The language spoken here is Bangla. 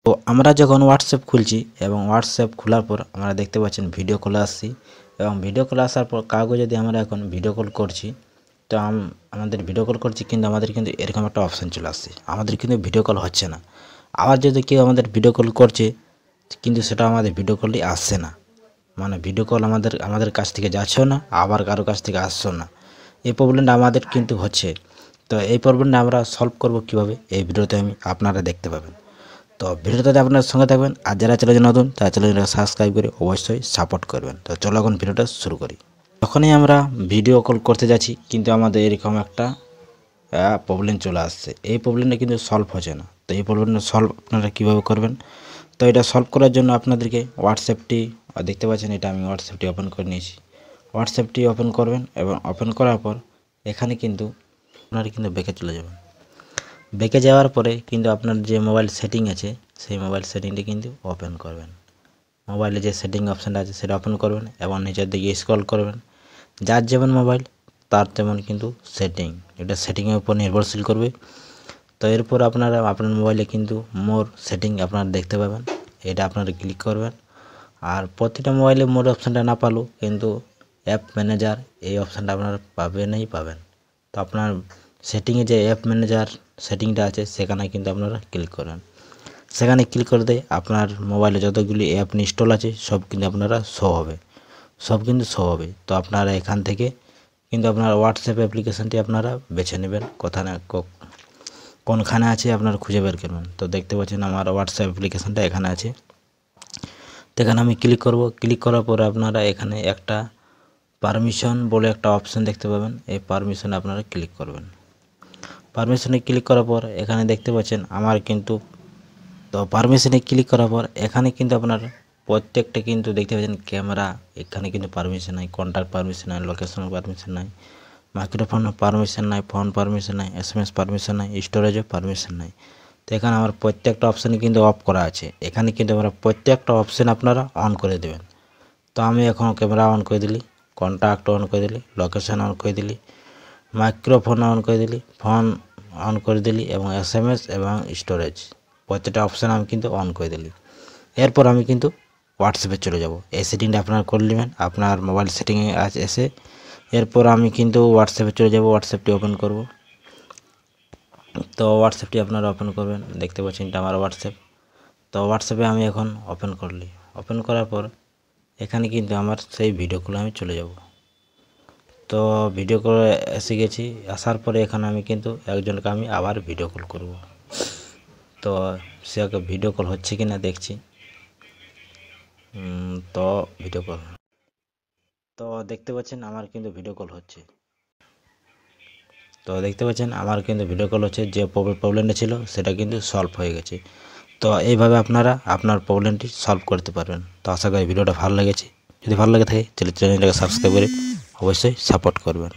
তো আমরা যখন হোয়াটসঅ্যাপ খুলছি এবং হোয়াটসঅ্যাপ খোলার পর আমরা দেখতে পাচ্ছেন ভিডিও কলে আসছি এবং ভিডিও কলে আসার পর কাউকে যদি আমরা এখন ভিডিও কল করছি তো আমাদের ভিডিও কল করছি কিন্তু আমাদের কিন্তু এরকম একটা অপশান চলে আসছে, আমাদের কিন্তু ভিডিও কল হচ্ছে না। আবার যদি কেউ আমাদের ভিডিও কল করছে কিন্তু সেটা আমাদের ভিডিও কলই আসছে না, মানে ভিডিও কল আমাদের কাছ থেকে যাচ্ছেও না, আবার কারো কাছ থেকে আসছেও না। এই প্রবলেমটা আমাদের কিন্তু হচ্ছে। তো এই প্রবলেমটা আমরা সলভ করব কিভাবে, এই ভিডিওতে আপনারা দেখতে পাবেন। তো ভিডিওটাতে আপনার সঙ্গে থাকবেন, আর যারা চ্যানেলে নতুন তারা চ্যানেলটা সাবস্ক্রাইব করে অবশ্যই সাপোর্ট করবেন। তো চলো এখন ভিডিওটা শুরু করি। যখনই আমরা ভিডিও কল করতে যাচ্ছি কিন্তু আমাদের এরকম একটা প্রবলেম চলে আসছে, এই প্রবলেমটা কিন্তু সলভ হচ্ছে না। তো এই প্রবলেমটা সলভ আপনারা কীভাবে করবেন, তো এটা সলভ করার জন্য আপনাদেরকে হোয়াটসঅ্যাপটি দেখতে পাচ্ছেন, এটা আমি হোয়াটসঅ্যাপটি ওপেন করে নিয়েছি। হোয়াটসঅ্যাপটি ওপেন করবেন এবং ওপেন করার পর এখানে কিন্তু আপনারা কিন্তু ব্যাকে চলে যাবেন। ব্যাকে যাওয়ার পরে কিন্তু আপনার যে মোবাইল সেটিং আছে সেই মোবাইল সেটিংটি কিন্তু ওপেন করবেন। মোবাইলে যে সেটিং অপশানটা আছে সেটা ওপেন করবেন এবং নিচের দিকে স্ক্রল করবেন। যার যেমন মোবাইল তার তেমন কিন্তু সেটিং, এটা সেটিংয়ের উপর নির্ভরশীল করবে। তো এরপর আপনারা আপনার মোবাইলে কিন্তু মোর সেটিং আপনারা দেখতে পাবেন, এটা আপনারা ক্লিক করবেন। আর প্রতিটা মোবাইলে মোর অপশানটা না পালেও কিন্তু অ্যাপ ম্যানেজার এই অপশানটা আপনারা পাবেন। তো আপনার সেটিংয়ে যে অ্যাপ ম্যানেজার সেটিংটা আছে সেখানে কিন্তু আপনারা ক্লিক করবেন। সেখানে ক্লিক করতে আপনার মোবাইলে যতগুলি অ্যাপ ইনস্টল আছে সব কিন্তু আপনারা শো হবে। তো আপনারা এখান থেকে কিন্তু আপনার হোয়াটসঅ্যাপ অ্যাপ্লিকেশানটি আপনারা বেছে নেবেন, কোনখানে আছে আপনারা খুঁজে বের করবেন। তো দেখতে পাচ্ছেন আমার হোয়াটসঅ্যাপ অ্যাপ্লিকেশানটা এখানে আছে। তো এখানে আমি ক্লিক করব। ক্লিক করার পরে আপনারা এখানে একটা পারমিশন বলে একটা অপশান দেখতে পাবেন, এই পারমিশনে আপনারা ক্লিক করবেন। পারমিশনে ক্লিক করার পর এখানে দেখতে পাচ্ছেন আমার কিন্তু, তো পারমিশনে ক্লিক করার পর এখানে কিন্তু আপনার প্রত্যেকটা কিন্তু দেখতে পাচ্ছেন ক্যামেরা, এখানে কিন্তু পারমিশন নাই, কন্ট্যাক্ট পারমিশন নাই, লোকেশন পারমিশন নাই, মাইক্রোফোন পারমিশন নাই, ফোন পারমিশন নাই, SMS পারমিশন নাই, স্টোরেজও পারমিশন নাই। তো এখানে আমার প্রত্যেকটা অপশানে কিন্তু অফ করা আছে। এখানে কিন্তু আমরা প্রত্যেকটা অপশান আপনারা অন করে দেবেন। তো আমি এখন ক্যামেরা অন করে দিলি, কন্ট্যাক্ট অন করে দিলি, লোকেশন অন করে দিলি, মাইক্রোফোন অন করে দিলি, ফোন অন করে দিলি এবং SMS এবং স্টোরেজ প্রত্যেকটা অপশান আমি কিন্তু অন করে দিলি। এরপর আমি কিন্তু হোয়াটসঅ্যাপে চলে যাব। এই সেটিংটা আপনারা করে নেবেন আপনার মোবাইল সেটিংয়ে এসে। এরপর আমি কিন্তু হোয়াটসঅ্যাপে চলে যাব, হোয়াটসঅ্যাপটি ওপেন করব। তো হোয়াটসঅ্যাপটি আপনারা ওপেন করবেন, দেখতে পাচ্ছেন এটা আমার হোয়াটসঅ্যাপ। তো হোয়াটসঅ্যাপে আমি এখন ওপেন করার পর এখানে কিন্তু আমার সেই ভিডিও কলে আমি চলে যাব। তো ভিডিও কলে এসে গেছি, আসার পরে এখানে আমি কিন্তু একজনকে আমি আবার ভিডিও কল করব। তো সে ভিডিও কল হচ্ছে কি না দেখছি। তো ভিডিও কল, তো দেখতে পাচ্ছেন আমার কিন্তু ভিডিও কল হচ্ছে। তো দেখতে পাচ্ছেন আমার কিন্তু ভিডিও কল হচ্ছে, যে প্রবলেমটা ছিল সেটা কিন্তু সলভ হয়ে গেছে। তো এইভাবে আপনারা আপনার প্রবলেমটি সলভ করতে পারবেন। তো আশা করি ভিডিওটা ভালো লেগেছে, যদি ভালো লেগে থাকে চ্যানেলটাকে সাবস্ক্রাইব করে অবশ্যই সাপোর্ট করবেন।